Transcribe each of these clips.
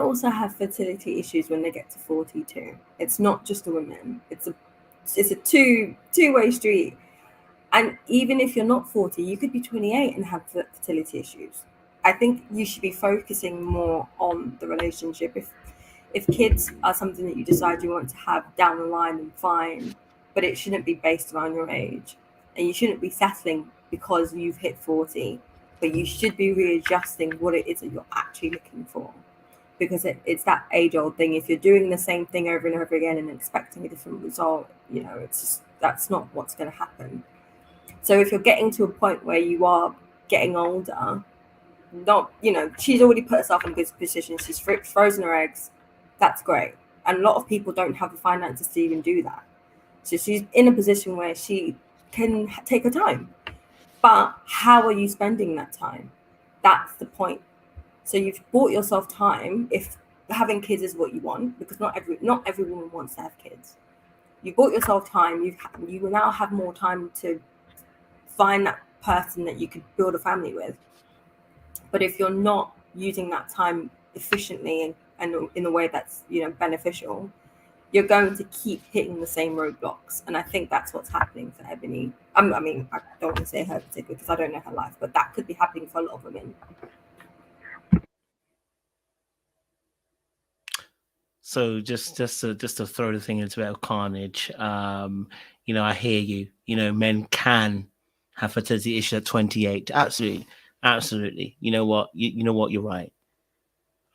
also have fertility issues when they get to 42. It's not just the women. It's a two-way street. And even if you're not 40, you could be 28 and have fertility issues. I think you should be focusing more on the relationship. If kids are something that you decide you want to have down the line, then fine. But it shouldn't be based around your age. And you shouldn't be settling because you've hit 40. But you should be readjusting what it is that you're actually looking for, because it's that age old thing. If you're doing the same thing over and over again and expecting a different result, it's just, that's not what's going to happen. So if you're getting to a point where you are getting older, not, she's already put herself in a good position, she's frozen her eggs, that's great. And a lot of people don't have the finances to even do that. So she's in a position where she can take her time. But how are you spending that time? That's the point. So you've bought yourself time if having kids is what you want, because not every woman wants to have kids. You bought yourself time. You will now have more time to find that person that you could build a family with. But if you're not using that time efficiently and in a way that's beneficial, you're going to keep hitting the same roadblocks. And I think that's what's happening for Eboni. I mean, I don't want to say her particularly because I don't know her life, but that could be happening for a lot of women. So just to throw the thing into a bit of carnage, I hear you. Men can have fertility issues at 28. Absolutely. You know what? You're right.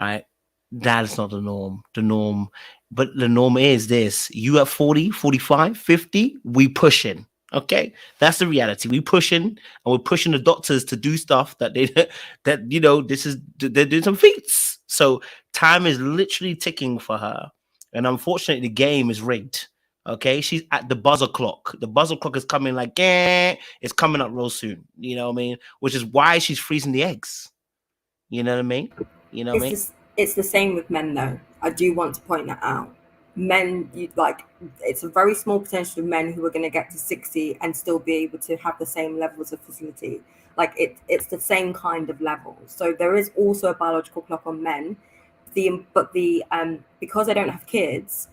Right? That's not the norm. But the norm is this: you at 40, 45, 50, we pushing. Okay, that's the reality. We pushing, and we're pushing the doctors to do stuff that they're doing some feats. So time is literally ticking for her, and unfortunately, the game is rigged. Okay, she's at the buzzer clock. The buzzer clock is coming it's coming up real soon. You know what I mean? Which is why she's freezing the eggs. You know what I mean? It's the same with men, though. I do want to point that out. Men, it's a very small potential of men who are going to get to 60 and still be able to have the same levels of fertility. It's the same kind of level. So there is also a biological clock on men. Because they don't have kids,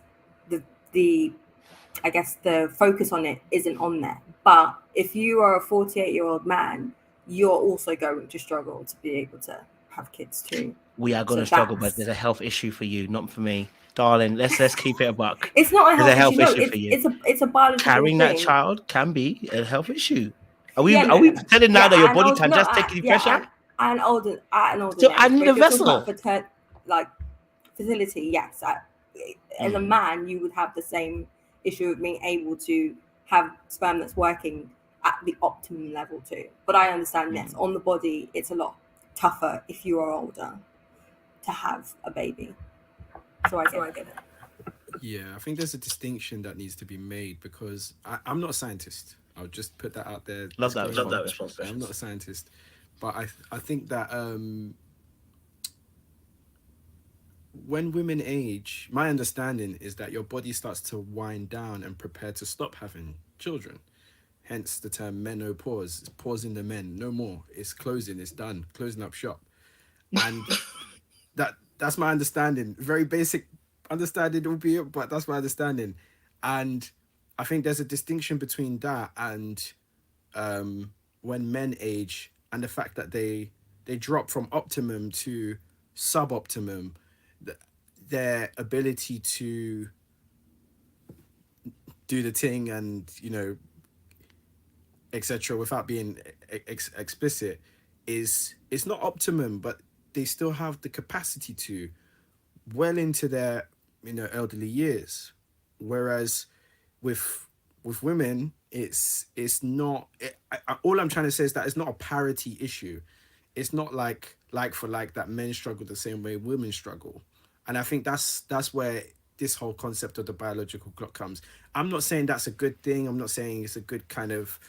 I guess the focus on it isn't on there. But if you are a 48-year-old man, you're also going to struggle to be able to have kids too. We are going to struggle, but there's a health issue for you, not for me, darling. Let's keep it a buck. It's not a health issue for you. It's a biological carrying thing. That child can be a health issue. Are we telling now that your body can just take the pressure? At an older so age. I need a vessel. Fertility, yes. As a man, you would have the same issue of being able to have sperm that's working at the optimum level too. But I understand, yes, on the body, it's a lot tougher if you are older to have a baby. So I get it. Yeah, I think there's a distinction that needs to be made, because I'm not a scientist. I'll just put that out there. Love that response. I'm not a scientist, but I think that when women age, my understanding is that your body starts to wind down and prepare to stop having children. Hence the term menopause. It's pausing the men. No more. It's closing. It's done. Closing up shop. And that's my understanding. Very basic understanding, albeit, but that's my understanding. And I think there's a distinction between that and when men age, and the fact that they drop from optimum to suboptimum, their ability to do the thing and etc. without being explicit is not optimum, but they still have the capacity to well into their elderly years. Whereas with women, it's not. All I'm trying to say is that it's not a parity issue. It's not like for like that men struggle the same way women struggle. And I think that's where this whole concept of the biological clock comes. I'm not saying that's a good thing. I'm not saying it's a good kind of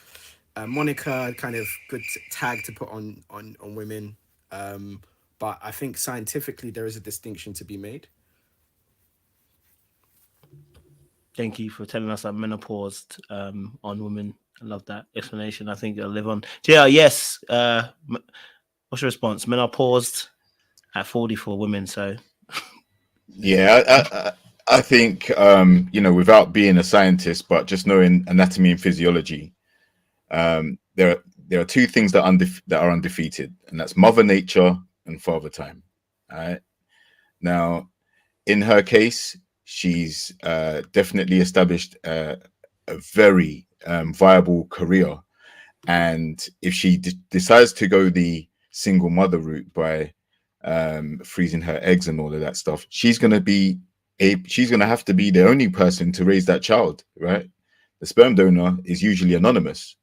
moniker, kind of good tag to put on women. But I think scientifically there is a distinction to be made. Thank you for telling us that menopause on women. I love that explanation. I think it'll live on. Yeah, yes. What's your response? Menopause at 40 for women, so Yeah, I think without being a scientist, but just knowing anatomy and physiology, there are two things that are undefeated, and that's Mother Nature and Father Time. All right. Now, in her case, she's definitely established a very viable career, and if she decides to go the single mother route by freezing her eggs and all of that stuff, she's gonna have to be the only person to raise that child, right? The sperm donor is usually anonymous,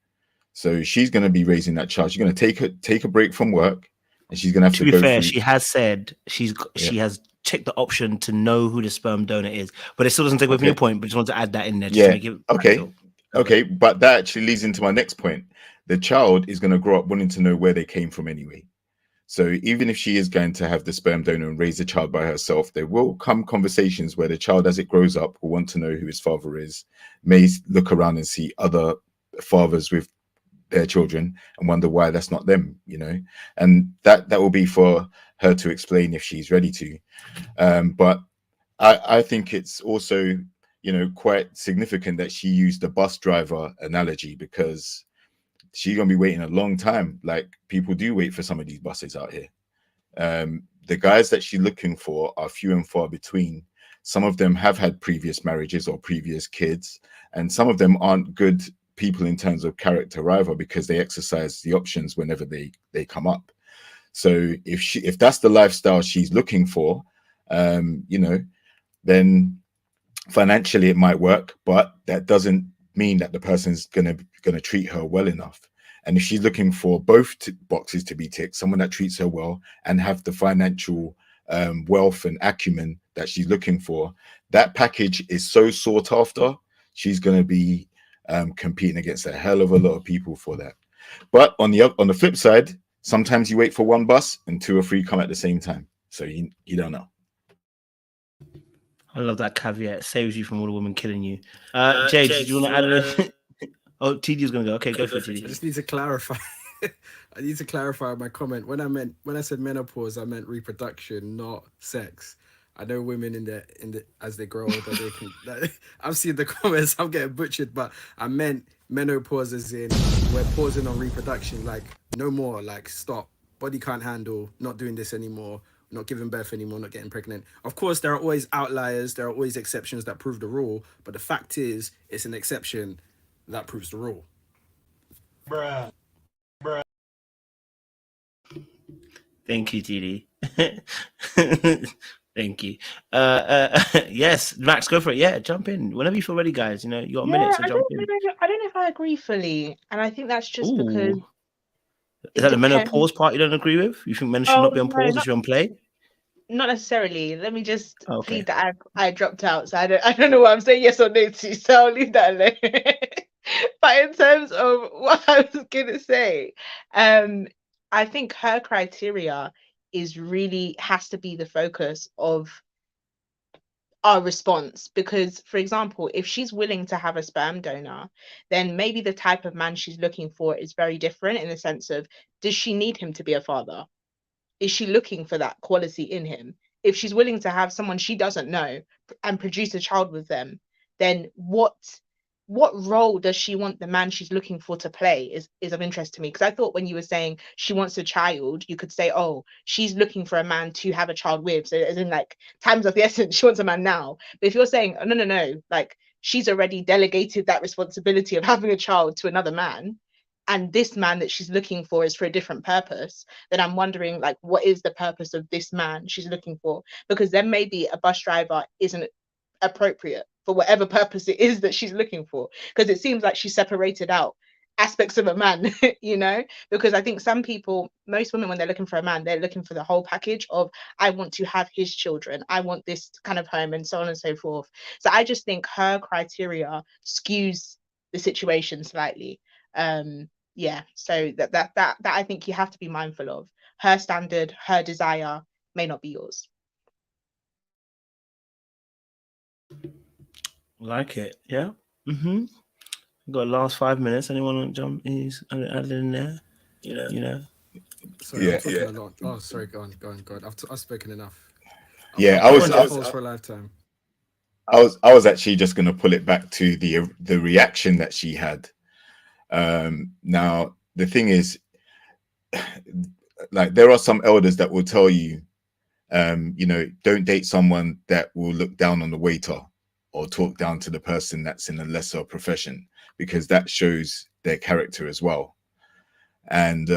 so she's gonna be raising that child. She's gonna take a break from work, and she's gonna have To to be go fair, through. she has said she Yeah. has checked the option to know who the sperm donor is, but it still doesn't take away from Okay. your point. But just want to add that in there just Yeah. to make it Okay. practical. Okay, but that actually leads into my next point. The child is going to grow up wanting to know where they came from anyway. So even if she is going to have the sperm donor and raise the child by herself, there will come conversations where the child, as it grows up, will want to know who his father is, may look around and see other fathers with their children and wonder why that's not them, and that will be for her to explain if she's ready to. But I think it's also, quite significant that she used the bus driver analogy, because she's gonna be waiting a long time. Like, people do wait for some of these buses out here. The guys that she's looking for are few and far between. Some of them have had previous marriages or previous kids, and some of them aren't good people in terms of character either, because they exercise the options whenever they come up. So if that's the lifestyle she's looking for, then financially it might work, but that doesn't mean that the person's gonna treat her well enough. And if she's looking for both boxes to be ticked, someone that treats her well and have the financial wealth and acumen that she's looking for, that package is so sought after. She's going to be competing against a hell of a lot of people for that. But on the flip side, sometimes you wait for one bus and two or three come at the same time, so you don't know. I love that caveat. It saves you from all the women killing you. Jade, do you want to add anything? Oh, TD was going to go. Okay, go for it, TD. I just need to clarify. I need to clarify my comment. When I said menopause, I meant reproduction, not sex. I know women in the as they grow older, they can. I've seen the comments. I'm getting butchered, but I meant menopause as in we're pausing on reproduction. Like, no more. Like, stop. Body can't handle. Not doing this anymore. Not giving birth anymore. Not getting pregnant. Of course, there are always outliers. There are always exceptions that prove the rule. But the fact is, it's an exception that proves the rule. Bruh. Thank you, TD. Thank you. Yes, Max, go for it. Yeah, jump in whenever you feel ready, guys. You got a minute, so jump in. I don't know if I agree fully, and I think that's just because. Is that the menopause part you don't agree with? You think men should not be on pause? They should be on play? Not necessarily. Let me just plead that I dropped out, so I don't know what I'm saying yes or no to, so I'll leave that alone. But in terms of what I was gonna say, I think her criteria has to be the focus of our response, because, for example, if she's willing to have a sperm donor, then maybe the type of man she's looking for is very different, in the sense of, does she need him to be a father? Is she looking for that quality in him? If she's willing to have someone she doesn't know and produce a child with them, then what role does she want the man she's looking for to play is of interest to me. Because I thought when you were saying she wants a child, you could say, oh, she's looking for a man to have a child with. So as in, like, times of the essence, she wants a man now. But if you're saying, oh, no, like, she's already delegated that responsibility of having a child to another man, and this man that she's looking for is for a different purpose, then I'm wondering, like, what is the purpose of this man she's looking for? Because then maybe a bus driver isn't appropriate for whatever purpose it is that she's looking for, because it seems like she separated out aspects of a man, because I think most women, when they're looking for a man, they're looking for the whole package of, I want to have his children, I want this kind of home, and so on and so forth. So I just think her criteria skews the situation slightly. So that I think you have to be mindful of. Her standard, her desire may not be yours. Like it, yeah. Mm-hmm. Got last 5 minutes. Anyone want to jump add in there? Sorry, I'm talking a lot. Oh, sorry, go on. I've spoken enough. Yeah, I was for a lifetime. I was actually just going to pull it back to the reaction that she had. Now the thing is, like, there are some elders that will tell you, don't date someone that will look down on the waiter or talk down to the person that's in a lesser profession, because that shows their character as well. And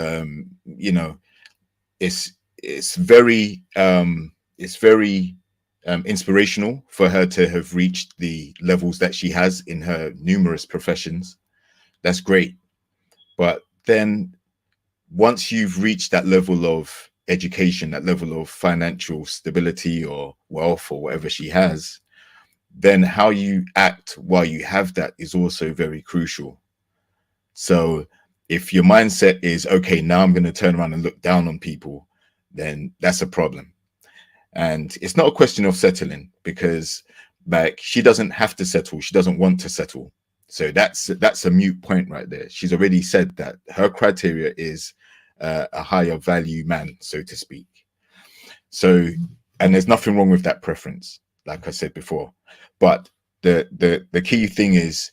it's very inspirational for her to have reached the levels that she has in her numerous professions. That's great. But then once you've reached that level of education, that level of financial stability or wealth or whatever she has, then how you act while you have that is also very crucial. So if your mindset is, okay, now I'm going to turn around and look down on people, then that's a problem. And it's not a question of settling, because like, she doesn't have to settle. She doesn't want to settle. So that's a moot point right there. She's already said that her criteria is a higher value man, so to speak. So, and there's nothing wrong with that preference, like I said before. But the key thing is,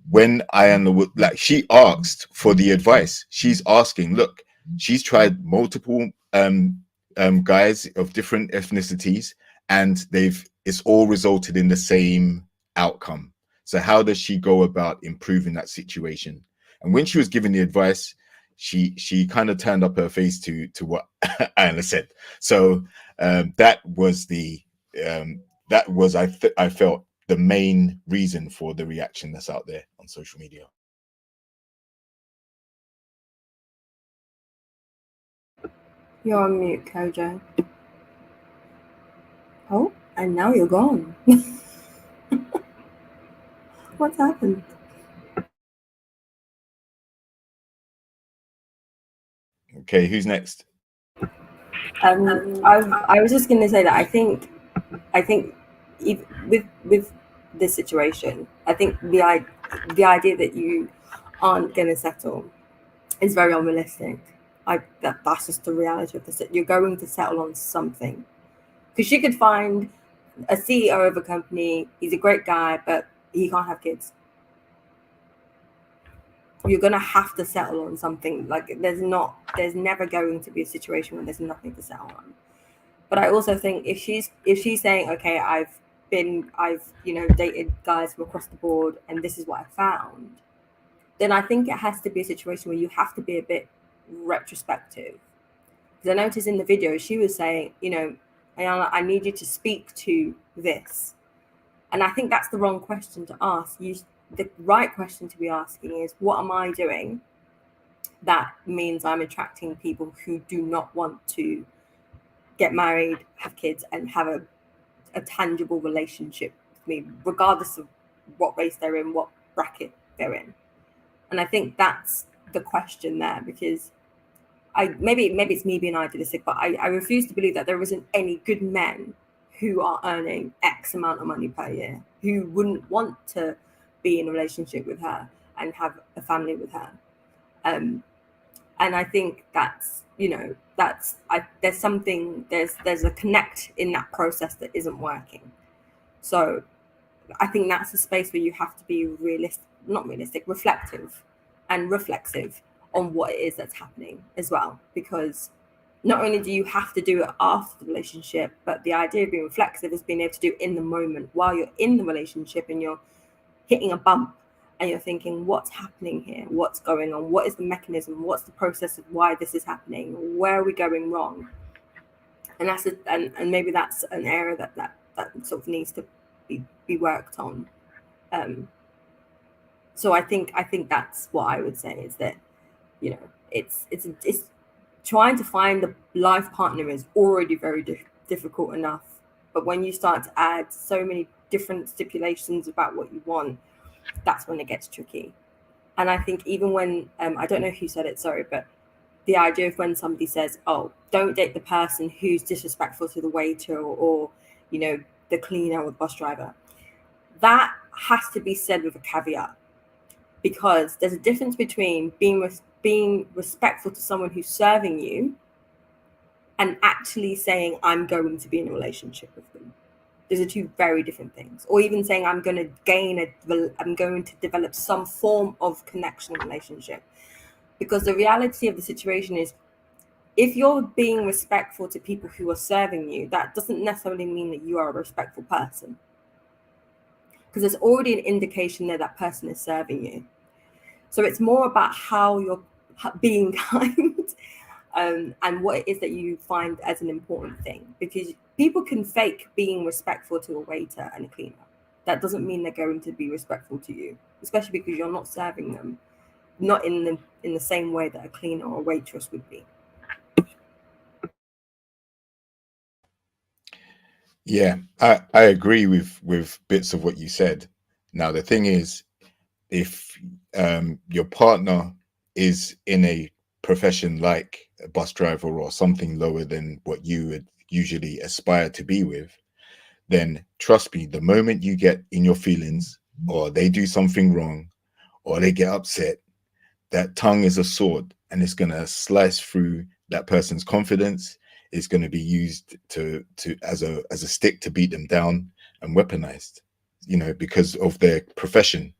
when Ayanna, like, she asked for the advice. She's asking, look, she's tried multiple guys of different ethnicities, and it's all resulted in the same outcome. So how does she go about improving that situation? And when she was giving the advice, she kind of turned up her face to what Anna said. So that was I felt the main reason for the reaction that's out there on social media. You're on mute, Kojo. Oh, and now you're gone. What's happened? Okay, who's next? I was just going to say that I think with this situation, I think the idea that you aren't going to settle is very unrealistic. That's just the reality of this. You're going to settle on something, because she could find a CEO of a company. He's a great guy, but he can't have kids. You're gonna have to settle on something. Like, there's never going to be a situation where there's nothing to settle on. But I also think if she's saying, okay, I've dated guys from across the board and this is what I found, then I think it has to be a situation where you have to be a bit retrospective. Because I noticed in the video she was saying, Ayana, I need you to speak to this. And I think that's the wrong question to ask. The right question to be asking is, what am I doing that means I'm attracting people who do not want to get married, have kids, and have a tangible relationship with me, regardless of what race they're in, what bracket they're in? And I think that's the question there, because maybe it's me being idealistic, but I refuse to believe that there isn't any good men who are earning X amount of money per year who wouldn't want to be in a relationship with her and have a family with her. And I think there's a connect in that process that isn't working. So I think that's a space where you have to be reflective and reflexive on what it is that's happening as well. Because not only do you have to do it after the relationship, but the idea of being reflexive is being able to do it in the moment while you're in the relationship and you're hitting a bump and you're thinking, what's happening here? What's going on? What is the mechanism? What's the process of why this is happening? Where are we going wrong? And and maybe that's an area that sort of needs to be worked on. So I think that's what I would say, is that it's trying to find the life partner is already very difficult enough, but when you start to add so many different stipulations about what you want, that's when it gets tricky. And I think even when I don't know who said it, sorry, but the idea of when somebody says, oh, don't date the person who's disrespectful to the waiter or the cleaner or the bus driver, that has to be said with a caveat, because there's a difference between being respectful to someone who's serving you and actually saying I'm going to be in a relationship with them. Those are two very different things. Or even saying I'm going to develop some form of connection and relationship. Because the reality of the situation is, if you're being respectful to people who are serving you, that doesn't necessarily mean that you are a respectful person. Because there's already an indication that that person is serving you. So it's more about how you're being kind and what it is that you find as an important thing. Because people can fake being respectful to a waiter and a cleaner. That doesn't mean they're going to be respectful to you, especially because you're not serving them, not in the same way that a cleaner or a waitress would be. Yeah, I agree with bits of what you said. Now the thing is, if your partner is in a profession like a bus driver or something lower than what you would usually aspire to be with, then trust me, the moment you get in your feelings or they do something wrong or they get upset, that tongue is a sword and it's going to slice through that person's confidence. It's going to be used to as a stick to beat them down and weaponized, because of their profession.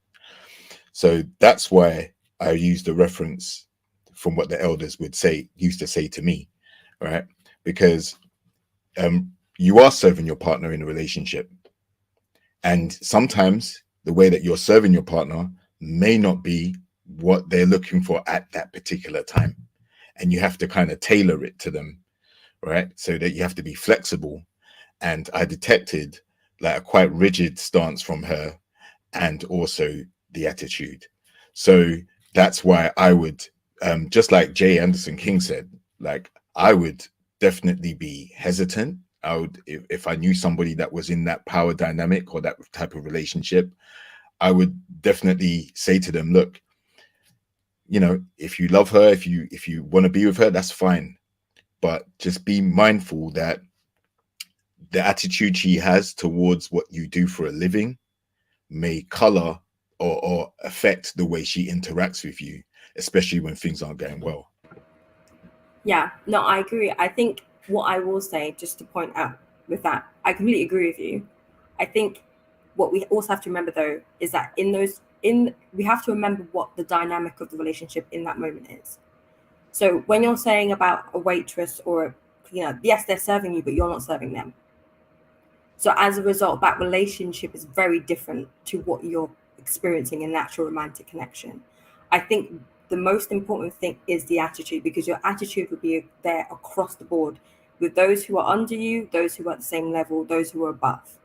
So that's why I use the reference from what the elders used to say to me, right? Because you are serving your partner in a relationship. And sometimes the way that you're serving your partner may not be what they're looking for at that particular time. And you have to kind of tailor it to them, right? So that you have to be flexible. And I detected like a quite rigid stance from her and also the attitude. So that's why I would, just like Jay Anderson King said, like I would definitely be hesitant. I would, if I knew somebody that was in that power dynamic or that type of relationship, I would definitely say to them, look, if you love her, if you want to be with her, that's fine. But just be mindful that the attitude she has towards what you do for a living may color or affect the way she interacts with you, especially when things aren't going well. Yeah, no, I agree. I think what I will say, just to point out with that, I completely agree with you. I think what we also have to remember though is that we have to remember what the dynamic of the relationship in that moment is. So when you're saying about a waitress or yes, they're serving you, but you're not serving them. So as a result, that relationship is very different to what you're experiencing in an actual romantic connection. I think the most important thing is the attitude, because your attitude will be there across the board with those who are under you, those who are at the same level, those who are above.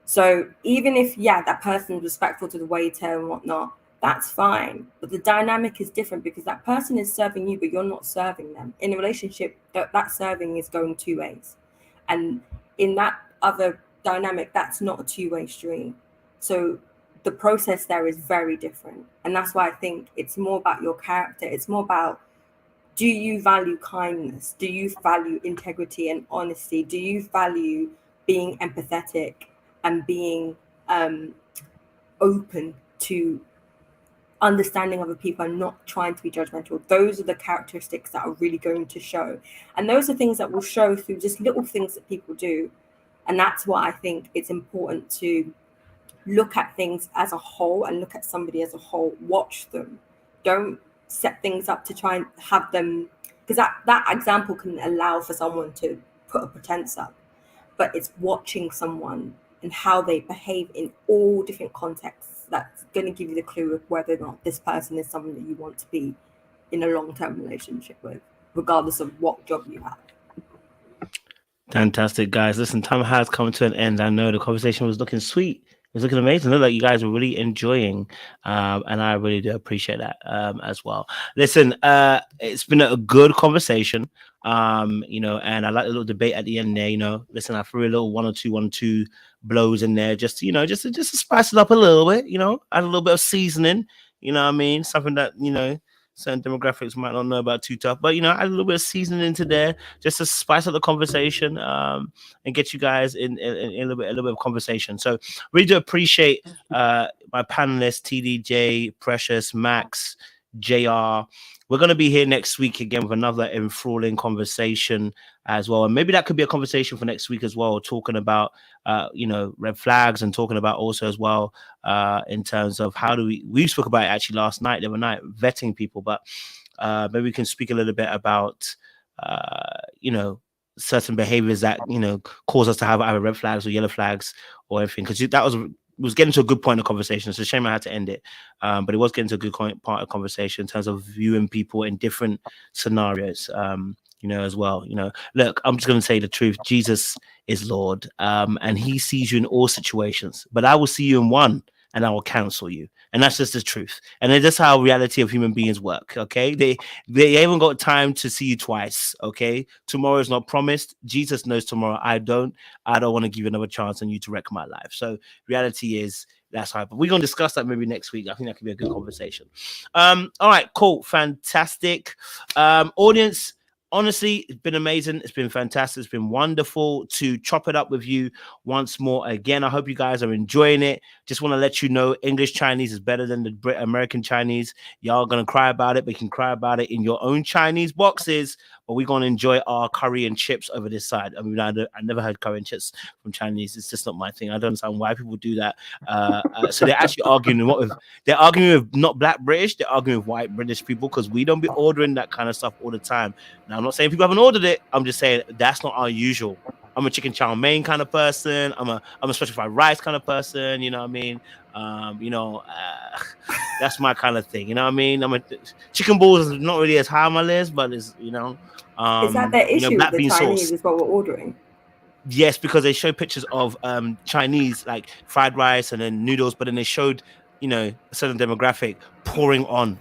So even if, that person is respectful to the waiter and whatnot, that's fine. But the dynamic is different because that person is serving you, but you're not serving them. In a relationship, that serving is going two ways. And in that other dynamic, that's not a two-way stream. So the process there is very different. And that's why I think it's more about your character. It's more about, do you value kindness? Do you value integrity and honesty? Do you value being empathetic and being open to understanding other people and not trying to be judgmental? Those are the characteristics that are really going to show. And those are things that will show through just little things that people do. And that's why I think it's important to look at things as a whole and look at somebody as a whole. Watch them. Don't set things up to try and have them, because that example can allow for someone to put a pretense up. But it's watching someone and how they behave in all different contexts that's going to give you the clue of whether or not this person is someone that you want to be in a long-term relationship with, regardless of what job you have. Fantastic, guys. Listen, time has come to an end. I know the conversation was looking sweet. It was looking amazing. It looked like you guys were really enjoying, and I really do appreciate that as well. Listen, it's been a good conversation, and I like a little debate at the end there. Listen, I threw a little one or two blows in there, just to spice it up a little bit. Add a little bit of seasoning. You know what I mean? Something that certain demographics might not know about too tough, but add a little bit of seasoning into there just to spice up the conversation and get you guys in a little bit of conversation. So really do appreciate my panelists, TDJ, Precious, Max, JR, we're going to be here next week again with another enthralling conversation as well. And maybe that could be a conversation for next week as well, talking about, red flags, and talking about also as well in terms of how do we spoke about it actually last night, the other night, vetting people, but maybe we can speak a little bit about, certain behaviors that, cause us to have either red flags or yellow flags or anything. Because that was getting to a good point of conversation. It's a shame I had to end it. But it was getting to a good part of conversation in terms of viewing people in different scenarios, as well. Look, I'm just going to say the truth. Jesus is Lord, and he sees you in all situations, but I will see you in one and I will cancel you. And that's just the truth. And that's how reality of human beings work. Okay. They haven't got time to see you twice. Okay. Tomorrow is not promised. Jesus knows tomorrow. I don't want to give you another chance on you to wreck my life. So reality is that's how, but we're going to discuss that maybe next week. I think that could be a good conversation. All right, cool. Fantastic. Audience, honestly, it's been amazing. It's been fantastic. It's been wonderful to chop it up with you once more again. I hope you guys are enjoying it. Just want to let you know English Chinese is better than the American Chinese. Y'all going to cry about it, but you can cry about it in your own Chinese boxes. But we're going to enjoy our curry and chips over this side. I mean, I never heard curry and chips from Chinese. It's just not my thing. I don't understand why people do that. So they're actually arguing with not black British. They're arguing with white British people because we don't be ordering that kind of stuff all the time. Now, I'm not saying people haven't ordered it. I'm just saying that's not our usual. I'm a chicken chow mein kind of person. I'm a special fried rice kind of person. You know what I mean? That's my kind of thing. You know what I mean? Chicken balls is not really as high on my list, but it's is that their issue with the Chinese sauce is what we're ordering? Yes, because they show pictures of Chinese like fried rice and then noodles, but then they showed a certain demographic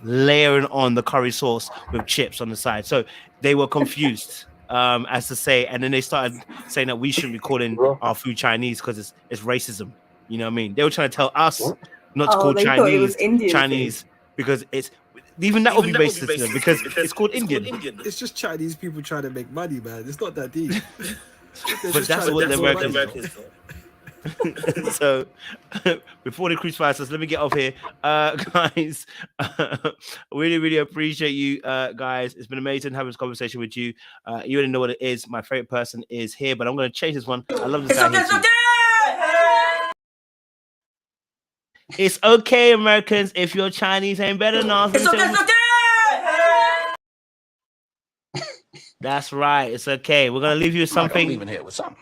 layering on the curry sauce with chips on the side. So they were confused as to say, and then they started saying that we shouldn't be calling our food Chinese because it's racism. You know what I mean? They were trying to tell us not to call Chinese because it's even that would be racist to them because it's called Indian. It's just Chinese people trying to make money, man. It's not that deep. But that's what the Americans do. So before the crucify us, let me get off here, guys. Really appreciate you guys. It's been amazing having this conversation with you. You already know what it is. My favorite person is here, but I'm going to change this one. I love this guy. It's okay, Americans, if your Chinese ain't better than us. That's right. It's okay. We're gonna leave you with something. I'm leaving here with something.